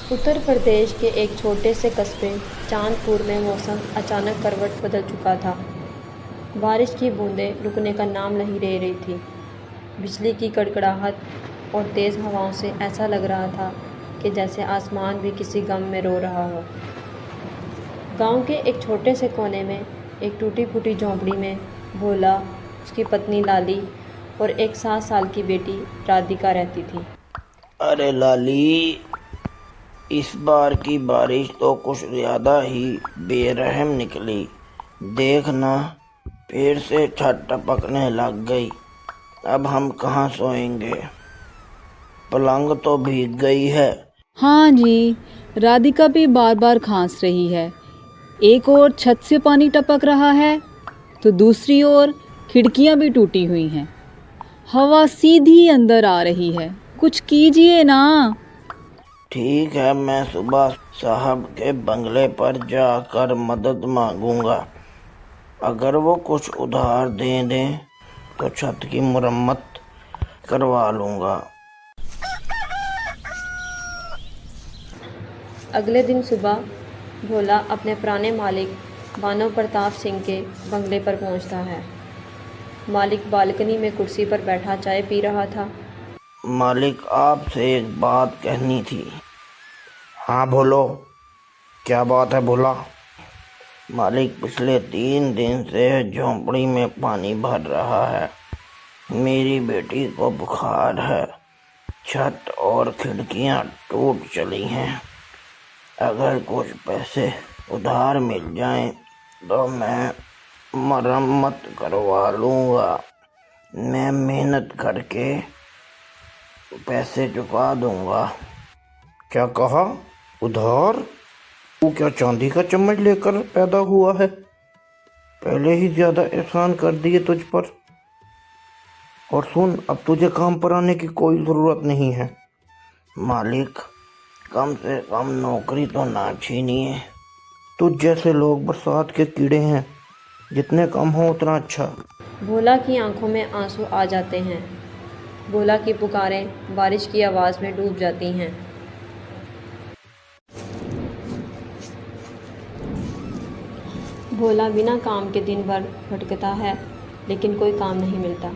उत्तर प्रदेश के एक छोटे से कस्बे चांदपुर में मौसम अचानक करवट बदल चुका था। बारिश की बूंदें रुकने का नाम नहीं ले रही थी। बिजली की कड़कड़ाहट और तेज़ हवाओं से ऐसा लग रहा था कि जैसे आसमान भी किसी गम में रो रहा हो। गांव के एक छोटे से कोने में एक टूटी फूटी झोंपड़ी में भोला, उसकी पत्नी लाली और एक 7 साल की बेटी राधिका रहती थी। अरे लाली, इस बार की बारिश तो कुछ ज्यादा ही बेरहम निकली। देख ना, फिर से छत टपकने लग गई। अब हम कहाँ सोएंगे? पलंग तो भीग गई है। हाँ जी, राधिका भी बार बार खांस रही है। एक ओर छत से पानी टपक रहा है तो दूसरी ओर खिड़कियां भी टूटी हुई हैं। हवा सीधी अंदर आ रही है। कुछ कीजिए ना। ठीक है, मैं सुबह साहब के बंगले पर जाकर मदद मांगूंगा। अगर वो कुछ उधार दे दें तो छत की मरम्मत करवा लूंगा। अगले दिन सुबह भोला अपने पुराने मालिक मानव प्रताप सिंह के बंगले पर पहुंचता है। मालिक बालकनी में कुर्सी पर बैठा चाय पी रहा था। मालिक, आपसे एक बात कहनी थी। हाँ बोलो, क्या बात है बोला। मालिक, पिछले 3 दिन से झोंपड़ी में पानी भर रहा है। मेरी बेटी को बुखार है। छत और खिड़कियां टूट चली हैं। अगर कुछ पैसे उधार मिल जाएं तो मैं मरम्मत करवा लूँगा। मैं मेहनत करके पैसे चुका दूँगा। क्या कहा? उधार? तू क्या चांदी का चम्मच लेकर पैदा हुआ है? पहले ही ज्यादा एहसान कर दिए तुझ पर। और सुन, अब तुझे काम पर आने की कोई ज़रूरत नहीं है। मालिक, कम से कम नौकरी तो ना छीनिए। तुझ जैसे लोग बरसात के कीड़े हैं, जितने कम हो उतना अच्छा। भोला की आंखों में आंसू आ जाते हैं। भोला की पुकारें बारिश की आवाज़ में डूब जाती हैं। भोला बिना काम के दिन भर भटकता है, लेकिन कोई काम नहीं मिलता।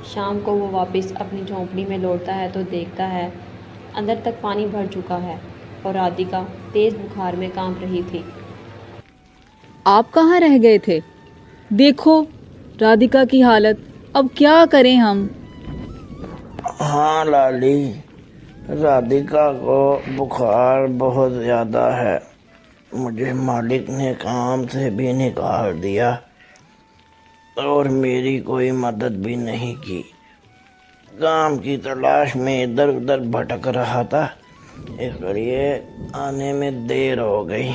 शाम को वो वापस अपनी झोंपड़ी में लौटता है तो देखता है अंदर तक पानी भर चुका है और राधिका तेज़ बुखार में कांप रही थी। आप कहाँ रह गए थे? देखो राधिका की हालत। अब क्या करें हम? हाँ लाली, राधिका को बुखार बहुत ज़्यादा है। मुझे मालिक ने काम से भी निकाल दिया और मेरी कोई मदद भी नहीं की। काम की तलाश में इधर उधर भटक रहा था, इसलिए आने में देर हो गई।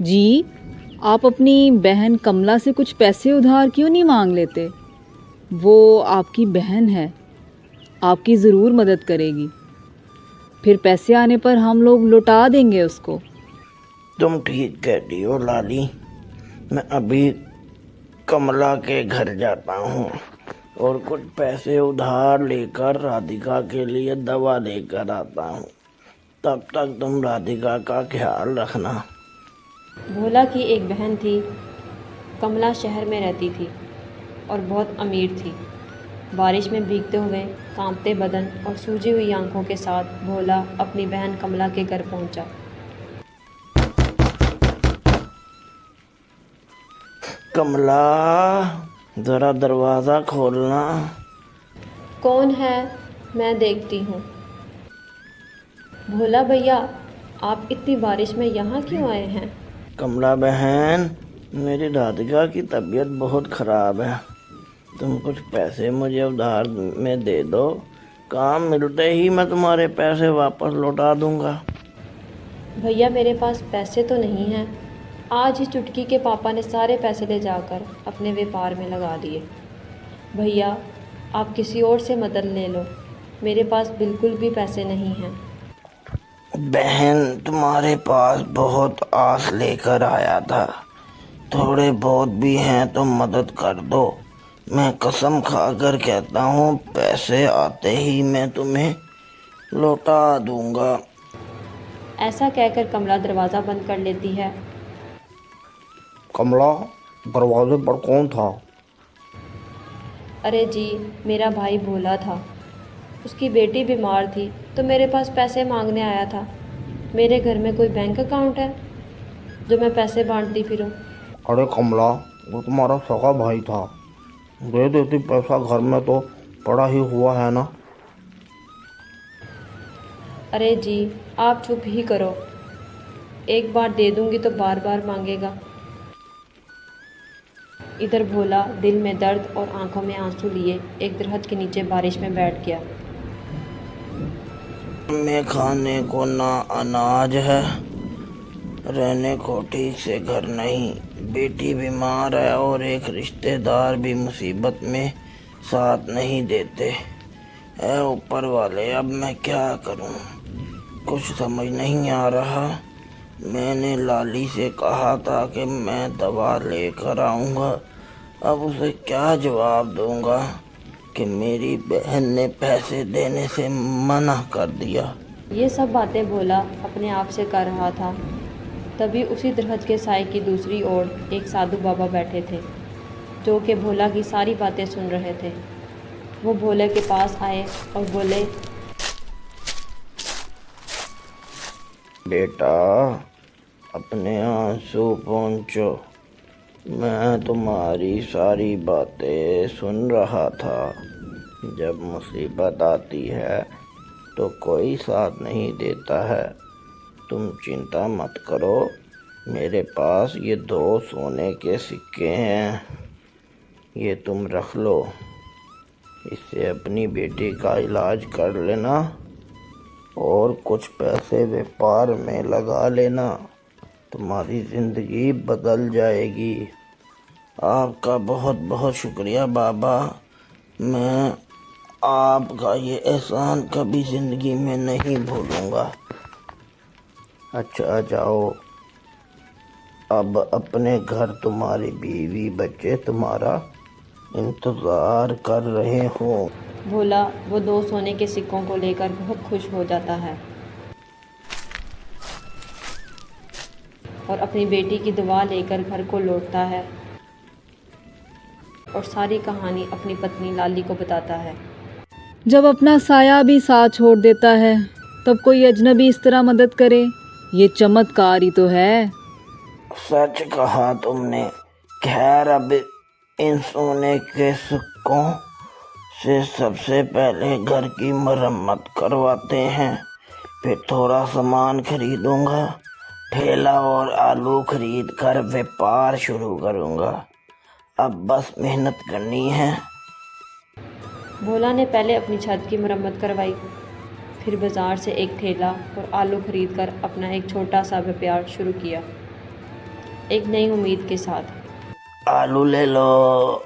जी, आप अपनी बहन कमला से कुछ पैसे उधार क्यों नहीं मांग लेते? वो आपकी बहन है, आपकी ज़रूर मदद करेगी। फिर पैसे आने पर हम लोग लौटा देंगे उसको। तुम ठीक कहती हो लाली। मैं अभी कमला के घर जाता हूँ और कुछ पैसे उधार लेकर राधिका के लिए दवा लेकर आता हूँ। तब तक तुम राधिका का ख्याल रखना। भोला की एक बहन थी। कमला शहर में रहती थी और बहुत अमीर थी। बारिश में भीगते हुए, कांपते बदन और सूजी हुई आंखों के साथ भोला अपनी बहन कमला के घर पहुंचा। कमला, जरा दरवाज़ा खोलना। कौन है? मैं देखती हूँ। भोला भैया, आप इतनी बारिश में यहाँ क्यों आए हैं? कमला बहन, मेरी राधिका की तबीयत बहुत ख़राब है। तुम कुछ पैसे मुझे उधार में दे दो। काम मिलते ही मैं तुम्हारे पैसे वापस लौटा दूंगा। भैया, मेरे पास पैसे तो नहीं हैं। आज ही चुटकी के पापा ने सारे पैसे ले जाकर अपने व्यापार में लगा दिए। भैया, आप किसी और से मदद ले लो। मेरे पास बिल्कुल भी पैसे नहीं हैं। बहन, तुम्हारे पास बहुत आस लेकर आया था, थोड़े बहुत भी हैं तो मदद कर दो। मैं कसम खाकर कहता हूँ पैसे आते ही मैं तुम्हें लौटा दूंगा। ऐसा कहकर कमला दरवाज़ा बंद कर लेती है। कमला, दरवाजे पर कौन था? अरे जी, मेरा भाई भोला था। उसकी बेटी बीमार थी तो मेरे पास पैसे मांगने आया था। मेरे घर में कोई बैंक अकाउंट है जो मैं पैसे बांटती फिरूं? अरे कमला, वो तुम्हारा सगा भाई था, दे देती पैसा, घर में तो पड़ा ही हुआ है ना। अरे जी, आप चुप ही करो। एक बार दे दूंगी तो बार बार मांगेगा। इधर भोला दिल में दर्द और आंखों में आंसू लिए एक दरख्त के नीचे बारिश में बैठ गया। में खाने को ना अनाज है, रहने को ठीक से घर नहीं, बेटी बीमार है और एक रिश्तेदार भी मुसीबत में साथ नहीं देते। ऐ ऊपर वाले, अब मैं क्या करूं? कुछ समझ नहीं आ रहा। मैंने लाली से कहा था कि मैं दवा लेकर आऊंगा, अब उसे क्या जवाब दूंगा कि मेरी बहन ने पैसे देने से मना कर दिया। ये सब बातें भोला अपने आप से कर रहा था। तभी उसी दरख्त के साए की दूसरी ओर एक साधु बाबा बैठे थे जो कि भोला की सारी बातें सुन रहे थे। वो भोले के पास आए और बोले, बेटा, अपने आंसू पोंछो। मैं तुम्हारी सारी बातें सुन रहा था। जब मुसीबत आती है तो कोई साथ नहीं देता है। तुम चिंता मत करो, मेरे पास ये 2 सोने के सिक्के हैं, ये तुम रख लो। इससे अपनी बेटी का इलाज कर लेना और कुछ पैसे व्यापार में लगा लेना, तुम्हारी ज़िंदगी बदल जाएगी। आपका बहुत बहुत शुक्रिया बाबा, मैं आपका ये एहसान कभी ज़िंदगी में नहीं भूलूंगा। अच्छा जाओ, अब अपने घर तुम्हारी बीवी बच्चे तुम्हारा इंतज़ार कर रहे हो। भोला वो 2 सोने के सिक्कों को लेकर बहुत खुश हो जाता है और अपनी बेटी की दुआ लेकर घर को लौटता है और सारी कहानी अपनी पत्नी लाली को बताता है। जब अपना साया भी साथ छोड़ देता है तब कोई अजनबी इस तरह मदद करे, ये चमत्कार ही तो है। सच कहा तुमने। खैर, अब इन सोने के सिक्कों से सबसे पहले घर की मरम्मत करवाते हैं, फिर थोड़ा सामान खरीदूंगा, ठेला और आलू खरीद कर व्यापार शुरू करूंगा। अब बस मेहनत करनी है। भोला ने पहले अपनी छत की मरम्मत करवाई, फिर बाज़ार से एक ठेला और आलू खरीदकर अपना एक छोटा सा व्यापार शुरू किया, एक नई उम्मीद के साथ। आलू ले लो,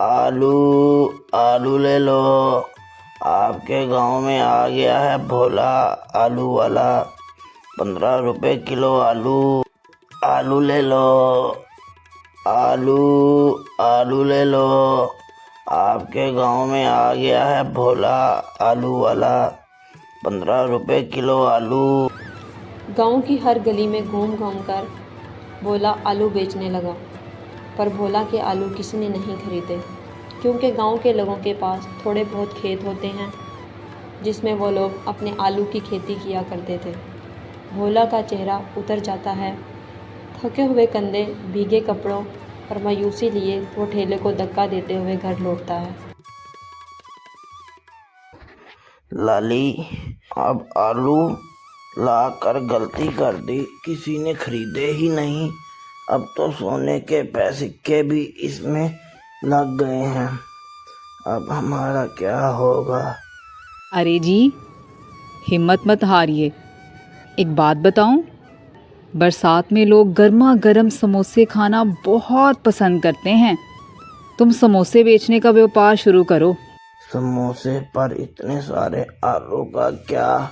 आलू आलू ले लो। आपके गांव में आ गया है भोला आलू वाला, 15 रुपए किलो आलू। आलू ले लो, आलू आलू ले लो। आपके गांव में आ गया है भोला आलू वाला, 15 रुपए किलो आलू। गांव की हर गली में घूम घूम कर भोला आलू बेचने लगा, पर भोला के आलू किसी ने नहीं खरीदे, क्योंकि गांव के लोगों के पास थोड़े बहुत खेत होते हैं जिसमें वो लोग अपने आलू की खेती किया करते थे। भोला का चेहरा उतर जाता है, थके हुए कंधे, भीगे कपड़ों और मायूसी लिए वो ठेले को धक्का देते हुए घर लौटता है। लाली, अब आलू लाकर गलती कर दी, किसी ने खरीदे ही नहीं। अब तो सोने के सिक्के भी इसमें लग गए हैं, अब हमारा क्या होगा? अरे जी, हिम्मत मत हारिए। एक बात बताऊं, बरसात में लोग गर्मा गर्म समोसे खाना बहुत पसंद करते हैं। तुम समोसे बेचने का व्यापार शुरू करो। समोसे पर इतने सारे आलू का क्या?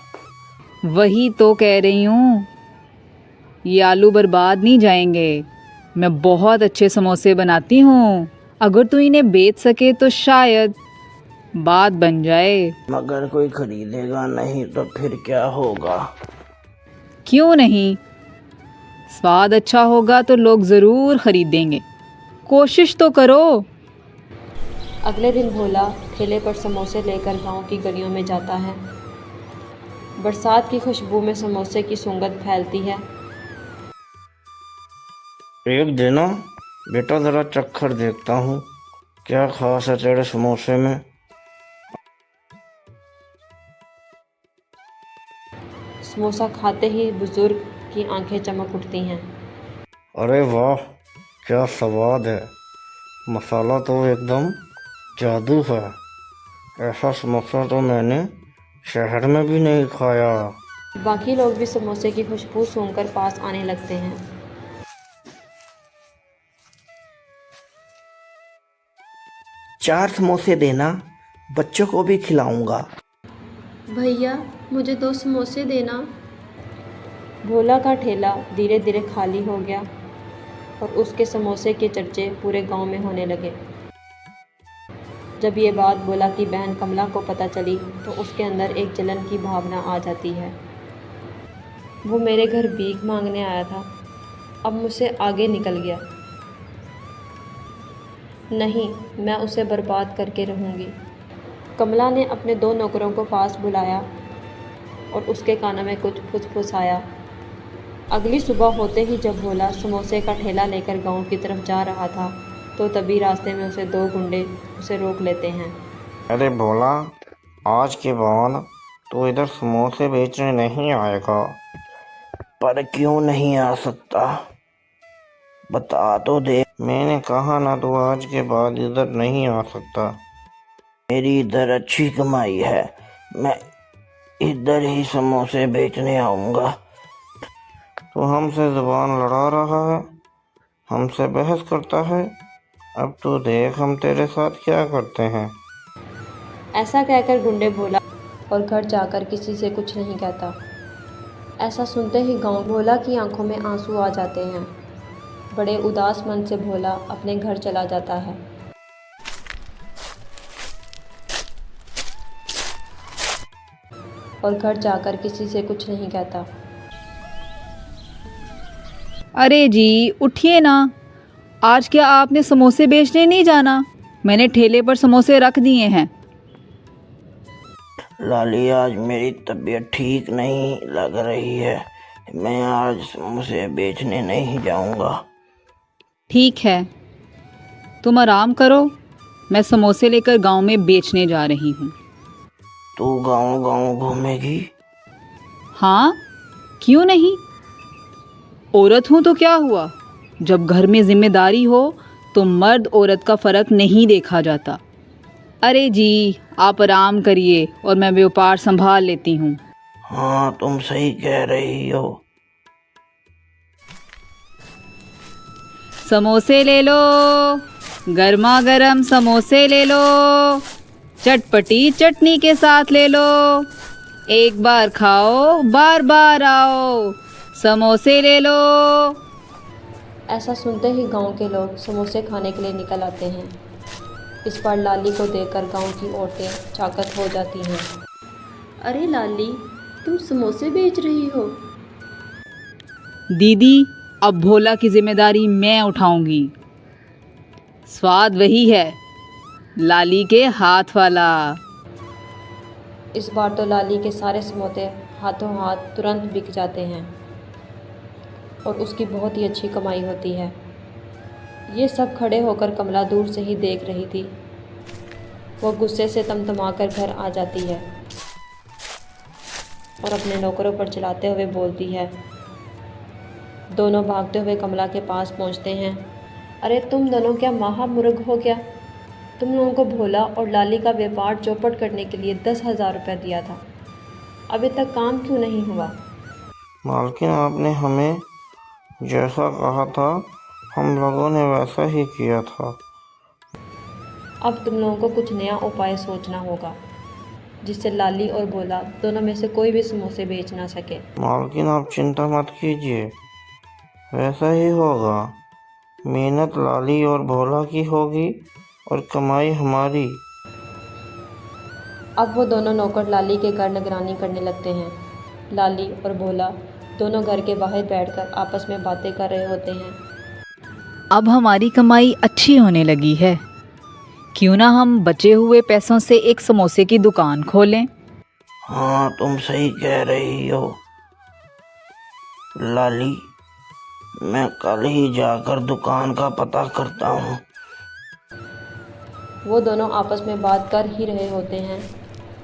वही तो कह रही हूँ, ये आलू बर्बाद नहीं जाएंगे। मैं बहुत अच्छे समोसे बनाती हूँ। अगर तू इन्हें बेच सके तो शायद बात बन जाए। मगर कोई खरीदेगा नहीं तो फिर क्या होगा? क्यों नहीं? स्वाद अच्छा होगा तो लोग ज़रूर खरीदेंगे। कोशिश तो करो। अगले दिन भोला ठेले पर समोसे लेकर गांव की गलियों में जाता है। बरसात की खुशबू में समोसे की सुगंध फैलती है। एक देना बेटा, ज़रा चक्कर देखता हूँ, क्या खास है तेरे समोसे में? समोसा खाते ही बुजुर्ग की आंखें चमक उठती हैं। अरे वाह, क्या स्वाद है! मसाला तो एकदम जादू है। ऐसा समोसा तो मैंने शहर में भी नहीं खाया। बाकी लोग भी समोसे की खुशबू सूंघकर पास आने लगते हैं। 4 समोसे देना, बच्चों को भी खिलाऊंगा। भैया मुझे 2 समोसे देना। भोला का ठेला धीरे धीरे खाली हो गया और उसके समोसे के चर्चे पूरे गांव में होने लगे। जब ये बात भोला की बहन कमला को पता चली तो उसके अंदर एक जलन की भावना आ जाती है। वो मेरे घर भीख मांगने आया था, अब मुझसे आगे निकल गया। नहीं, मैं उसे बर्बाद करके रहूँगी। कमला ने अपने 2 नौकरों को पास बुलाया और उसके कानों में कुछ फुसफुसाया। अगली सुबह होते ही जब भोला समोसे का ठेला लेकर गांव की तरफ जा रहा था तो तभी रास्ते में उसे 2 गुंडे उसे रोक लेते हैं। अरे भोला, आज के बाद तो इधर समोसे बेचने नहीं आएगा। पर क्यों नहीं आ सकता? बता तो दे। मैंने कहा ना, तो आज के बाद इधर नहीं आ सकता। मेरी इधर अच्छी कमाई है, मैं इधर ही समोसे बेचने आऊँगा। तो हमसे जुबान लड़ा रहा है, हमसे बहस करता है। अब तो देख हम तेरे साथ क्या करते हैं। ऐसा कहकर गुंडे भोला और घर जाकर किसी से कुछ नहीं कहता। ऐसा सुनते ही गांव भोला की आंखों में आंसू आ जाते हैं। बड़े उदास मन से भोला अपने घर चला जाता है। और घर जाकर किसी से कुछ नहीं कहता। अरे जी उठिए ना, आज क्या आपने समोसे बेचने नहीं जाना? मैंने ठेले पर समोसे रख दिए हैं। लाली, आज मेरी तबीयत ठीक नहीं लग रही है, मैं आज समोसे बेचने नहीं जाऊंगा। ठीक है, तुम आराम करो, मैं समोसे लेकर गांव में बेचने जा रही हूँ। तू गांव गांव घूमेगी? हाँ, क्यों नहीं? औरत हूँ तो क्या हुआ? जब घर में जिम्मेदारी हो तो मर्द औरत का फ़र्क नहीं देखा जाता। अरे जी आप आराम करिए और मैं व्यापार संभाल लेती हूँ। हाँ, तुम सही कह रही हो। समोसे ले लो, गर्मा गर्म समोसे ले लो, चटपटी चटनी के साथ ले लो। एक बार खाओ बार बार आओ, समोसे ले लो। ऐसा सुनते ही गांव के लोग समोसे खाने के लिए निकल आते हैं। इस बार लाली को देखकर गांव की औरतें चाकत हो जाती हैं। अरे लाली, तुम समोसे बेच रही हो? दीदी अब भोला की जिम्मेदारी मैं उठाऊंगी। स्वाद वही है, लाली के हाथ वाला। इस बार तो लाली के सारे समोसे हाथों हाथ तुरंत बिक जाते हैं और उसकी बहुत ही अच्छी कमाई होती है। ये सब खड़े होकर कमला दूर से ही देख रही थी। वो गुस्से से तमतमाकर घर आ जाती है और अपने नौकरों पर चिल्लाते हुए बोलती है। दोनों भागते हुए कमला के पास पहुंचते हैं। अरे तुम दोनों क्या महामूर्ख हो गया? तुम लोगों को भोला और लाली का व्यापार चौपट करने के लिए 10,000 रुपये दिया था, अभी तक काम क्यों नहीं हुआ? मालकिन, आपने हमें जैसा कहा था हम लोगों ने वैसा ही किया था। अब तुम लोगों को कुछ नया उपाय सोचना होगा जिससे लाली और भोला दोनों में से कोई भी समोसे बेच ना सके। मालकिन, आप चिंता मत कीजिए, वैसा ही होगा। मेहनत लाली और भोला की होगी और कमाई हमारी। अब वो दोनों नौकर लाली के घर निगरानी करने लगते हैं। लाली और भोला दोनों घर के बाहर बैठकर आपस में बातें कर रहे होते हैं। अब हमारी कमाई अच्छी होने लगी है, क्यों ना हम बचे हुए पैसों से एक समोसे की दुकान खोलें। हाँ, तुम सही कह रही हो लाली। मैं कल ही जाकर दुकान का पता करता हूँ। वो दोनों आपस में बात कर ही रहे होते हैं,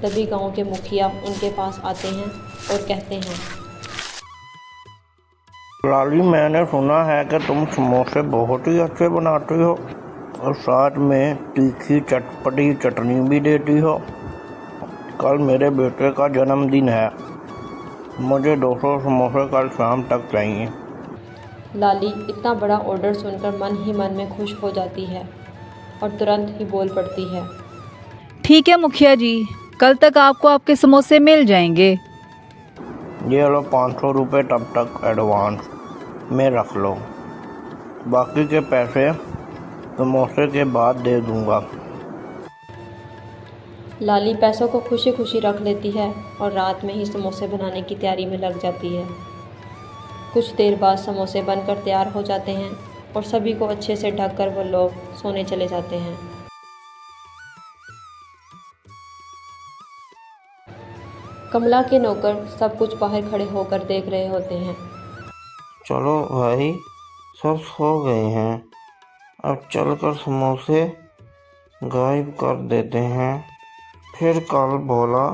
तभी गांव के मुखिया उनके पास आते हैं और कहते हैं, लाली, मैंने सुना है कि तुम समोसे बहुत ही अच्छे बनाती हो और साथ में तीखी चटपटी चटनी भी देती हो। कल मेरे बेटे का जन्मदिन है, मुझे 200 समोसे कल शाम तक चाहिए। लाली इतना बड़ा ऑर्डर सुनकर मन ही मन में खुश हो जाती है और तुरंत ही बोल पड़ती है, ठीक है मुखिया जी, कल तक आपको आपके समोसे मिल जाएंगे। ये लो 500 रुपये तब तक एडवांस में रख लो, बाकी के पैसे समोसे के बाद दे दूंगा। लाली पैसों को खुशी खुशी रख लेती है और रात में ही समोसे बनाने की तैयारी में लग जाती है। कुछ देर बाद समोसे बनकर तैयार हो जाते हैं और सभी को अच्छे से ढककर वो लोग सोने चले जाते हैं। कमला के नौकर सब कुछ बाहर खड़े होकर देख रहे होते हैं। चलो भाई, सब सो गए हैं, अब चलकर समोसे गायब कर देते हैं। फिर कल भोला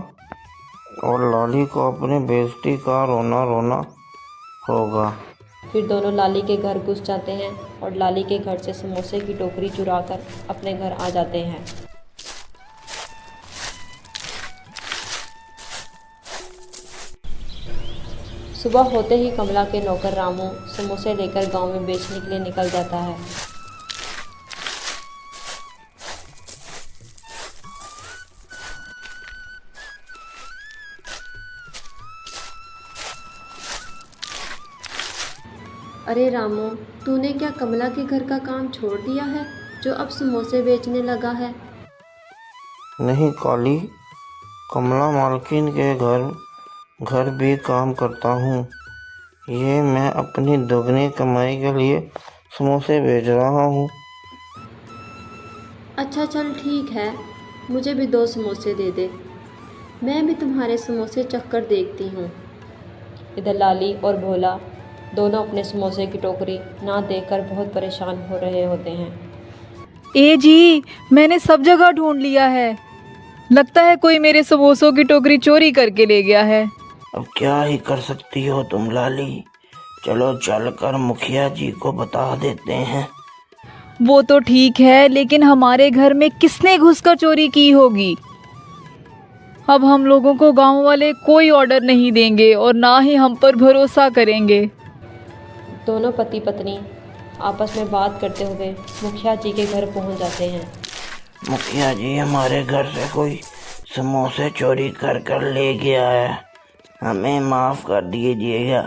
और लाली को अपनी बेइज्जती का रोना रोना होगा। फिर दोनों लाली के घर घुस जाते हैं और लाली के घर से समोसे की टोकरी चुराकर अपने घर आ जाते हैं। सुबह होते ही कमला के नौकर रामू समोसे लेकर गांव में बेचने के लिए निकल जाता है। अरे रामू, तूने क्या कमला के घर का काम छोड़ दिया है जो अब समोसे बेचने लगा है? नहीं काली, कमला मालकिन के घर भी काम करता हूँ। ये मैं अपनी दोगुनी कमाई के लिए समोसे बेच रहा हूँ। अच्छा चल ठीक है, मुझे भी 2 समोसे दे दे, मैं भी तुम्हारे समोसे चखकर देखती हूँ। इधर लाली और भोला दोनों अपने समोसे की टोकरी ना देखकर बहुत परेशान हो रहे होते हैं। ए जी, मैंने सब जगह ढूंढ लिया है, लगता है कोई मेरे समोसों की टोकरी चोरी करके ले गया है। अब क्या ही कर सकती हो तुम लाली, चलो चलकर मुखिया जी को बता देते हैं। वो तो ठीक है, लेकिन हमारे घर में किसने घुसकर चोरी की होगी? अब हम लोगों को गांव वाले कोई ऑर्डर नहीं देंगे और ना ही हम पर भरोसा करेंगे। दोनों पति पत्नी आपस में बात करते हुए मुखिया जी के घर पहुंच जाते हैं। मुखिया जी, हमारे घर से कोई समोसे चोरी कर ले गया है, हमें माफ़ कर दीजिएगा।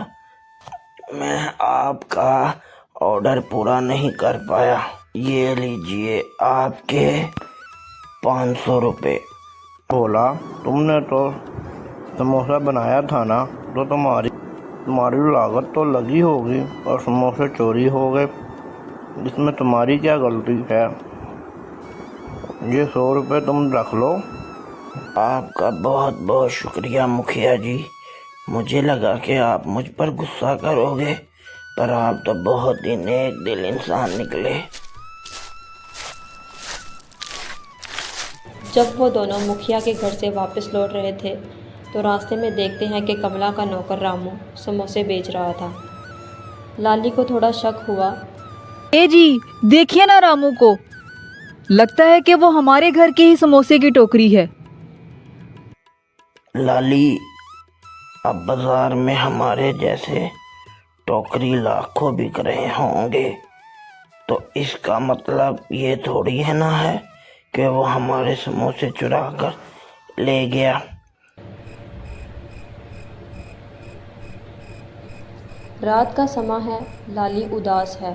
मैं आपका ऑर्डर पूरा नहीं कर पाया। ये लीजिए आपके 500 रुपये। बोला, तुमने तो समोसा बनाया था ना, तो तुम्हारी लागत तो लगी होगी और समोसे चोरी हो गए, इसमें तुम्हारी क्या गलती है? ये 100 रुपये तुम रख लो। आपका बहुत बहुत शुक्रिया मुखिया जी, मुझे लगा कि आप मुझ पर गुस्सा करोगे, पर आप तो बहुत ही नेक दिल इंसान निकले। जब वो दोनों मुखिया के घर से वापस लौट रहे थे तो रास्ते में देखते हैं कि कमला का नौकर रामू समोसे बेच रहा था। लाली को थोड़ा शक हुआ। ए जी, देखिए ना रामू को, लगता है कि वो हमारे घर की ही समोसे की टोकरी है। लाली, अब बाजार में हमारे जैसे टोकरी लाखों बिक रहे होंगे, तो इसका मतलब ये थोड़ी है ना है कि वो हमारे समोसे चुरा कर ले गया। रात का समय है, लाली उदास है।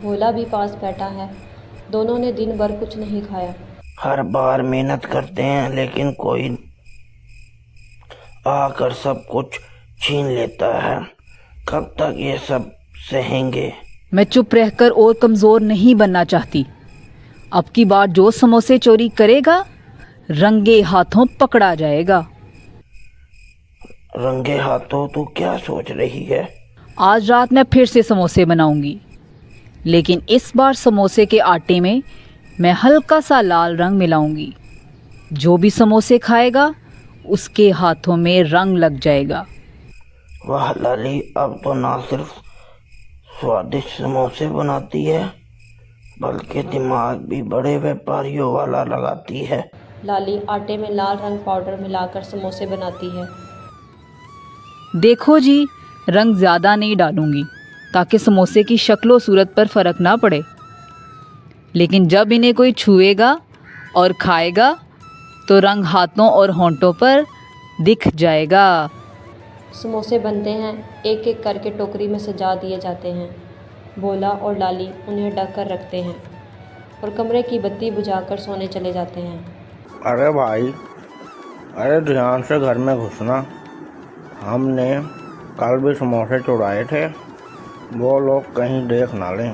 भोला भी पास बैठा है। दोनों ने दिन भर कुछ नहीं खाया। हर बार मेहनत करते हैं लेकिन कोई आकर सब कुछ छीन लेता है। कब तक ये सब सहेंगे? मैं चुप रहकर और कमज़ोर नहीं बनना चाहती। अब की बार जो समोसे चोरी करेगा रंगे हाथों पकड़ा जाएगा। रंगे हाथों तू क्या सोच रही है? आज रात मैं फिर से समोसे बनाऊंगी, लेकिन इस बार समोसे के आटे में मैं हल्का सा लाल रंग मिलाऊंगी। जो भी समोसे खाएगा उसके हाथों में रंग लग जाएगा। वाह लाली, अब तो ना सिर्फ स्वादिष्ट समोसे बनाती है बल्कि दिमाग भी बड़े व्यापारियों वाला लगाती है। लाली आटे में लाल रंग पाउडर मिलाकर समोसे बनाती है। देखो जी, रंग ज़्यादा नहीं डालूंगी ताकि समोसे की शक्ल सूरत पर फ़र्क ना पड़े, लेकिन जब इन्हें कोई छुएगा और खाएगा तो रंग हाथों और होंठों पर दिख जाएगा। समोसे बनते हैं, एक एक करके टोकरी में सजा दिए जाते हैं। भोला और लाली उन्हें ढक कर रखते हैं और कमरे की बत्ती बुझाकर सोने चले जाते हैं। अरे भाई, अरे ध्यान से घर में घुसना। हमने कल भी समोसे चुराए थे, वो लोग कहीं देख ना लें।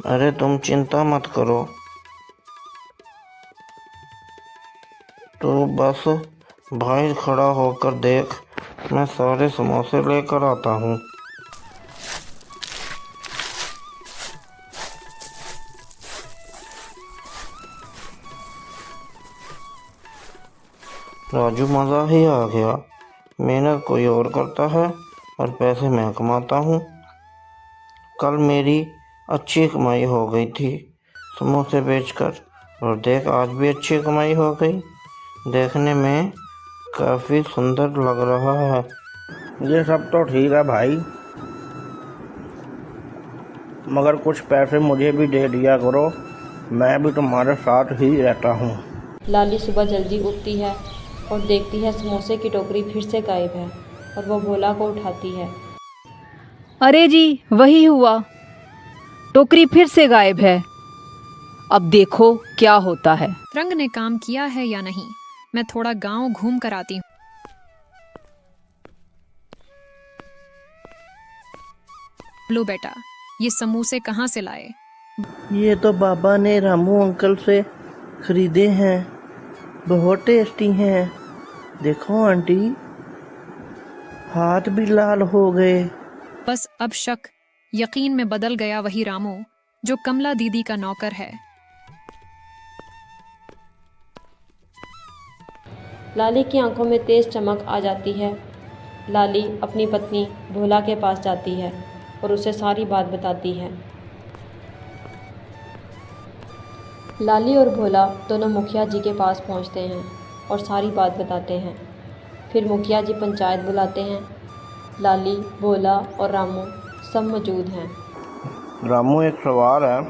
अरे तुम चिंता मत करो, तो बस बाहर खड़ा होकर देख, मैं सारे समोसे लेकर आता हूँ। राजू, मज़ा ही आ गया। मेहनत कोई और करता है और पैसे मैं कमाता हूँ। कल मेरी अच्छी कमाई हो गई थी समोसे बेचकर, और देख आज भी अच्छी कमाई हो गई। देखने में काफ़ी सुंदर लग रहा है। ये सब तो ठीक है भाई, मगर कुछ पैसे मुझे भी दे दिया करो, मैं भी तुम्हारे साथ ही रहता हूँ। लाली सुबह जल्दी उठती है और देखती है समोसे की टोकरी फिर से गायब है और वो भोला को उठाती है। अरे जी, वही हुआ, टोकरी फिर से गायब है। अब देखो क्या होता है। रंग ने काम किया है या नहीं, मैं थोड़ा गांव घूम कर आती हूँ। लो बेटा, ये समोसे कहाँ से लाए? ये तो बाबा ने रामू अंकल से खरीदे हैं, बहुत टेस्टी हैं। देखो आंटी, हाथ भी लाल हो गए। बस अब शक यकीन में बदल गया। वही रामू जो कमला दीदी का नौकर है। लाली की आंखों में तेज चमक आ जाती है। लाली अपनी पत्नी भोला के पास जाती है और उसे सारी बात बताती है। लाली और भोला दोनों मुखिया जी के पास पहुंचते हैं और सारी बात बताते हैं। फिर मुखिया जी पंचायत बुलाते हैं। लाली, भोला और रामू सब मौजूद हैं। रामू, एक सवाल है,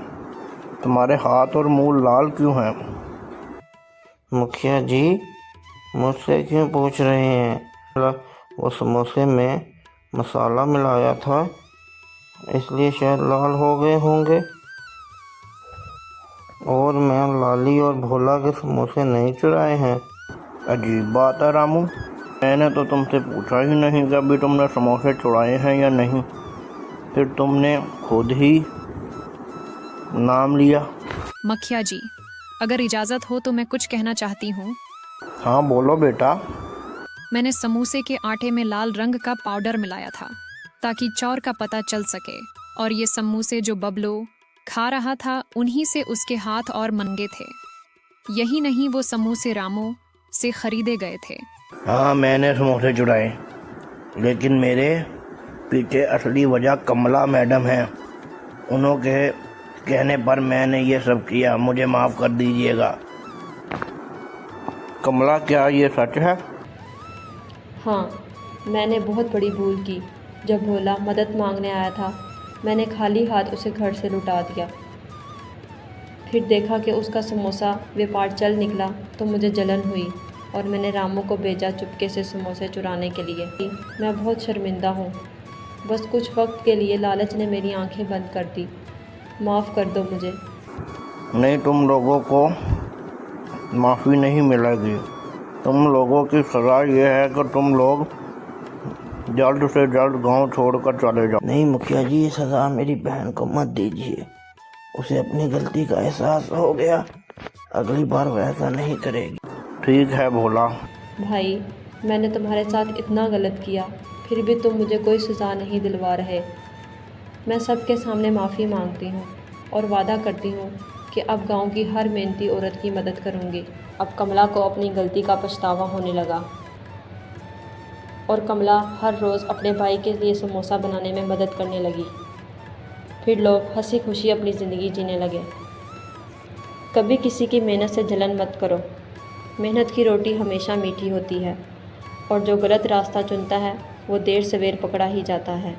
तुम्हारे हाथ और मुंह लाल क्यों हैं? मुखिया जी, मुझसे क्यों पूछ रहे हैं? वो समोसे में मसाला मिलाया था, इसलिए शायद लाल हो गए होंगे। और मैं लाली और भोला के समोसे नहीं चुराए हैं। अजीब बात है रामू, मैंने तो तुमसे पूछा ही नहीं कि अभी तुमने समोसे चुराए हैं या नहीं, फिर तुमने खुद ही नाम लिया। मुखिया जी, अगर इजाज़त हो तो मैं कुछ कहना चाहती हूँ। हाँ बोलो बेटा। मैंने समोसे के आटे में लाल रंग का पाउडर मिलाया था ताकि चोर का पता चल सके, और ये समोसे जो बबलू खा रहा था उन्हीं से उसके हाथ और मंगे थे। यही नहीं, वो समोसे रामू से खरीदे गए थे। हाँ, मैंने समोसे चुराए, लेकिन मेरे पीछे असली वजह कमला मैडम है। उन्होंने कहने पर मैंने ये सब किया, मुझे माफ़ कर दीजिएगा। कमला, क्या ये सच है? हाँ, मैंने बहुत बड़ी भूल की। जब भोला मदद मांगने आया था, मैंने खाली हाथ उसे घर से लुटा दिया। फिर देखा कि उसका समोसा व्यापार चल निकला तो मुझे जलन हुई और मैंने रामू को भेजा चुपके से समोसे चुराने के लिए। मैं बहुत शर्मिंदा हूँ। बस कुछ वक्त के लिए लालच ने मेरी आंखें बंद कर दी माफ़ कर दो मुझे। नहीं, तुम लोगों को माफ़ी नहीं मिलेगी। तुम लोगों की सज़ा ये है कि तुम लोग जल्द से जल्द गांव छोड़कर चले जाओ। नहीं मुखिया जी, ये सज़ा मेरी बहन को मत दीजिए। उसे अपनी गलती का एहसास हो गया, अगली बार वैसा नहीं करेगी। ठीक है भोला। भाई, मैंने तुम्हारे साथ इतना गलत किया, फिर भी तुम मुझे कोई सज़ा नहीं दिलवा रहे। मैं सबके सामने माफ़ी मांगती हूँ और वादा करती हूँ कि अब गांव की हर मेहनती औरत की मदद करूँगी। अब कमला को अपनी गलती का पछतावा होने लगा और कमला हर रोज़ अपने भाई के लिए समोसा बनाने में मदद करने लगी। फिर लोग हंसी खुशी अपनी ज़िंदगी जीने लगे। कभी किसी की मेहनत से जलन मत करो। मेहनत की रोटी हमेशा मीठी होती है और जो गलत रास्ता चुनता है वो देर सवेर पकड़ा ही जाता है।